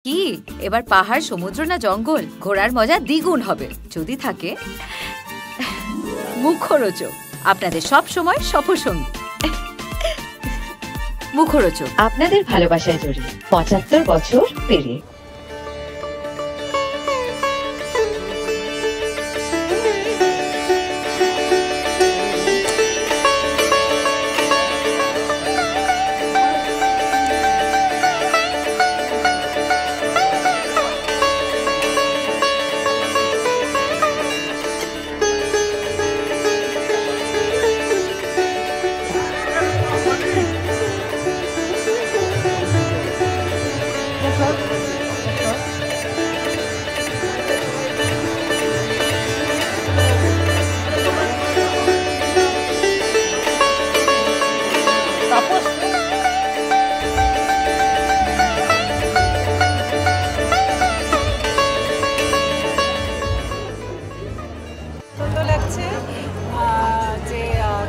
কি এবার পাহাড়, সমুদ্র না জঙ্গল? ঘোরার মজা দ্বিগুণ হবে যদি থাকে মুখরোচক, আপনাদের সব সময় সফরসঙ্গী। মুখরোচক, আপনাদের ভালোবাসায় জড়িয়ে ৭৫ বছর পেরিয়ে।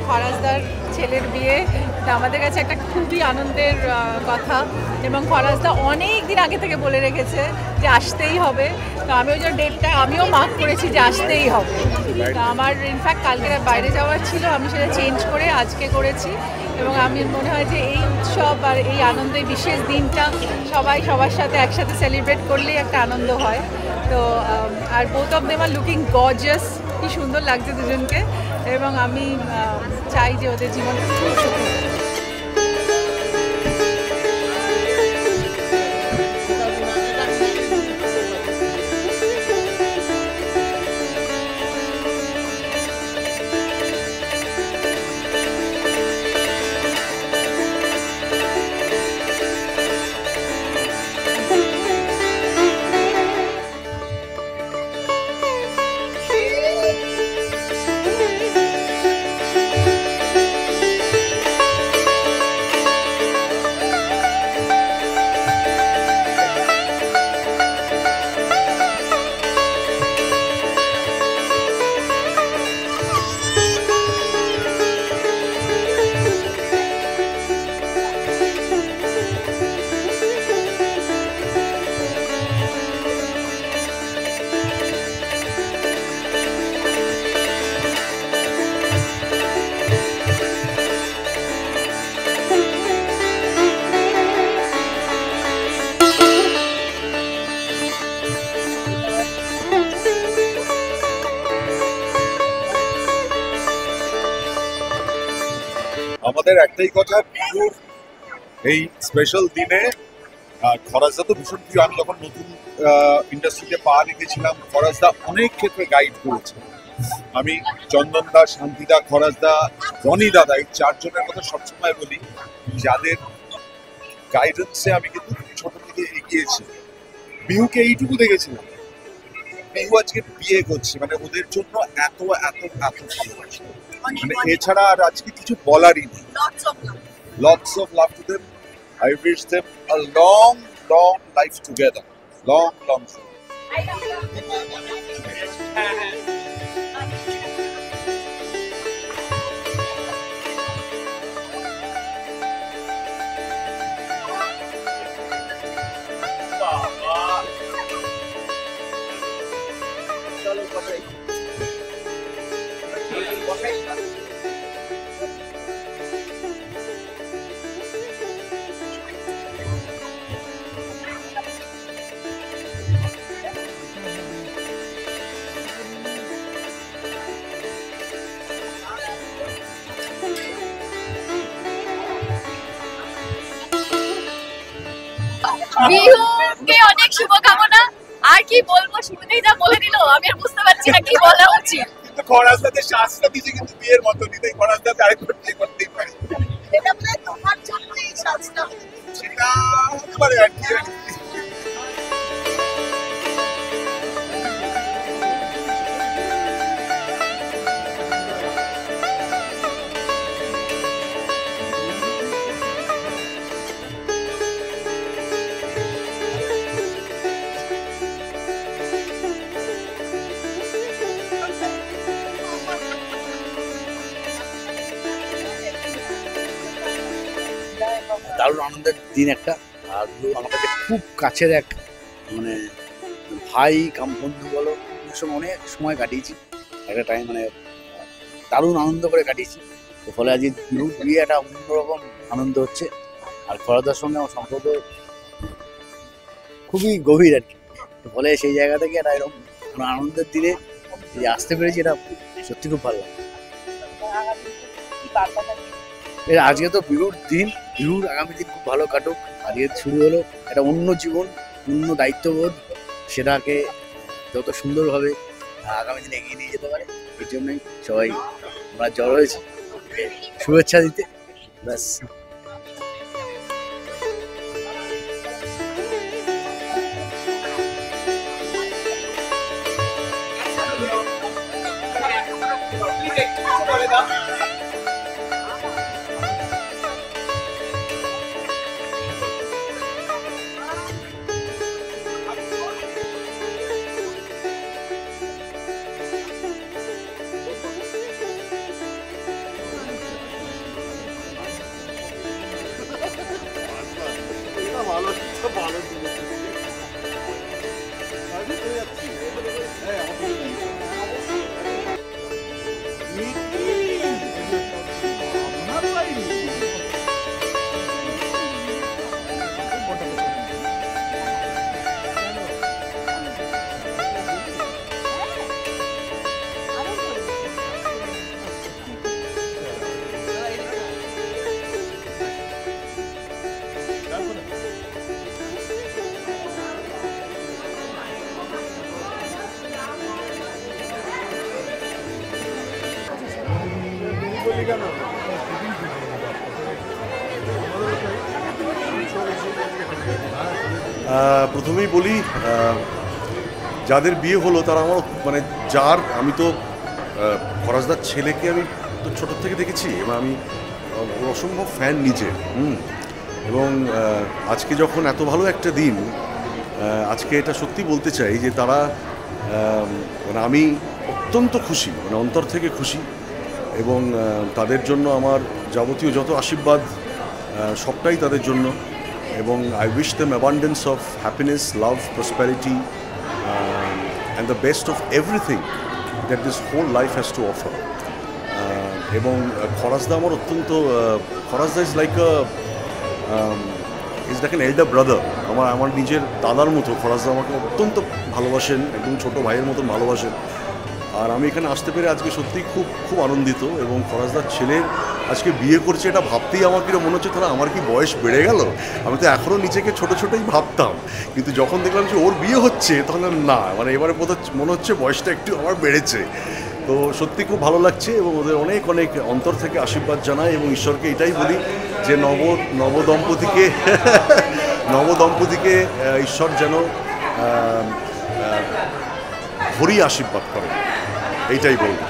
খরাজদার ছেলের বিয়ে, এটা আমাদের কাছে একটা খুবই আনন্দের কথা এবং খরাজদা অনেক দিন আগে থেকে বলে রেখেছে যে আসতেই হবে। তো আমি ওই যে ডেটটা আমিও মার্ক করেছি যে আসতেই হবে। তো আমার ইনফ্যাক্ট কালকে বাইরে যাওয়ার ছিল, আমি সেটা চেঞ্জ করে আজকে করেছি এবং আমি মনে হয় যে এই উৎসব আর এই আনন্দের বিশেষ দিনটা সবাই সবার সাথে একসাথে সেলিব্রেট করলেই একটা আনন্দ হয়। তো আর both of them are looking gorgeous, কি সুন্দর লাগছে দুজনকে এবং আমি চাই যে ওদের জীবনটা খুব সুখী। আমাদের একটাই কথা, বিহুর এই স্পেশাল দিনে খরাজদা তো ভীষণ প্রিয়। আমি যখন নতুন ইন্ডাস্ট্রিতে পা রেখেছিলাম, খরাজদা অনেক ক্ষেত্রে গাইড করেছে। আমি চন্দনদা, শান্তিদা, খরাজদা, রনি দাদা, এই চারজনের কথা সবসময় বলি, যাদের গাইডেন্সে আমি কিন্তু ছোট থেকে এগিয়েছি। বিহুকে এইটুকু দেখেছিলাম, বিহু আজকে বিয়ে করছে, মানে ওদের জন্য এত এত এত ভালোবাসা, মানে এছাড়া আর আজকে কিছু বলারই নেই। Lots of love to them. I wish them a long, long life together. Long, long. বিহুকে অনেক শুভকামনা। আর কি বলবো, শুরুতেই যা বলে দিল আমি আর বুঝতে পারছি না কি বলা উচিত। কিন্তু খরাজদাতে শাস্ত্র দিয়েছে, কিন্তু বিয়ের মতো নিতে খরাজদাতে আরেকবার বিয়ে করতেই পারে। এটা মানে তোমার জন্য এই সাজটা, সেটা হতে পারে আর কি। দারুণ আনন্দের দিন একটা, আর আমার কাছে খুব কাছের এক মানে ভাই কাম বন্ধু বলো, ওর সঙ্গে অনেক সময় কাটিয়েছি। একটা টাইম মানে দারুণ আনন্দ করে কাটিয়েছি। তো ফলে আজকে বিয়ে একটা অন্যরকম আনন্দ হচ্ছে। আর খরচদার সঙ্গে আমার সম্পর্ক খুবই গভীর আর কি। তো ফলে সেই জায়গা থেকে একটা এরকম আনন্দের দিনে যে আসতে পেরেছি, এটা সত্যি খুব ভালো লাগে। আজকে তো বিহুর দিন, বিহুর আগামী দিন খুব ভালো কাটুক। আজকে শুরু হলো একটা অন্য জীবন, অন্য দায়িত্ববোধ, সেটাকে যত সুন্দরভাবে আগামী দিনে এগিয়ে নিয়ে যেতে পারে, এই জন্যই সবাই আমরা জড়ো হয়েছি শুভেচ্ছা দিতে। ব্যাস। প্রথমেই বলি, যাদের বিয়ে হলো তারা আমার মানে আমি তো ফরাজদার ছেলেকে আমি তো ছোটোর থেকে দেখেছি এবং আমি অসম্ভব ফ্যান নিজে। এবং আজকে যখন এত ভালো একটা দিন, আজকে এটা সত্যি বলতে চাই যে তারা মানে আমি অত্যন্ত খুশি, মানে অন্তর থেকে খুশি। এবং তাদের জন্য আমার যাবতীয় যত আশীর্বাদ সবটাই তাদের জন্য। এবং I wish them abundance of happiness, love, prosperity, and the best of everything that this whole life has to offer. এবং খরাজদা আমার অত্যন্ত, খরাজদা is like an elder brother. আমার নিজের দাদার মতো খরাজদা আমাকে অত্যন্ত ভালোবাসেন, একদম ছোটো ভাইয়ের মতন ভালোবাসেন। আর আমি এখানে আসতে পেরে আজকে সত্যিই খুব খুব আনন্দিত। এবং খরাজদার ছেলের আজকে বিয়ে করছে, এটা ভাবতেই আমার কিরকম মনে হচ্ছে, তাহলে আমার কি বয়স বেড়ে গেল? আমি তো এখনও নিজেকে ছোটো ছোটোই ভাবতাম, কিন্তু যখন দেখলাম যে ওর বিয়ে হচ্ছে তখন না, মানে এবারে মনে হচ্ছে বয়সটা একটু আমার বেড়েছে। তো সত্যি খুব ভালো লাগছে এবং ওদের অনেক অনেক অন্তর থেকে আশীর্বাদ জানাই। এবং ঈশ্বরকে এটাই বলি যে নবদম্পতিকে ঈশ্বর যেন ভরি আশীর্বাদ করে, এইটাই বলবো।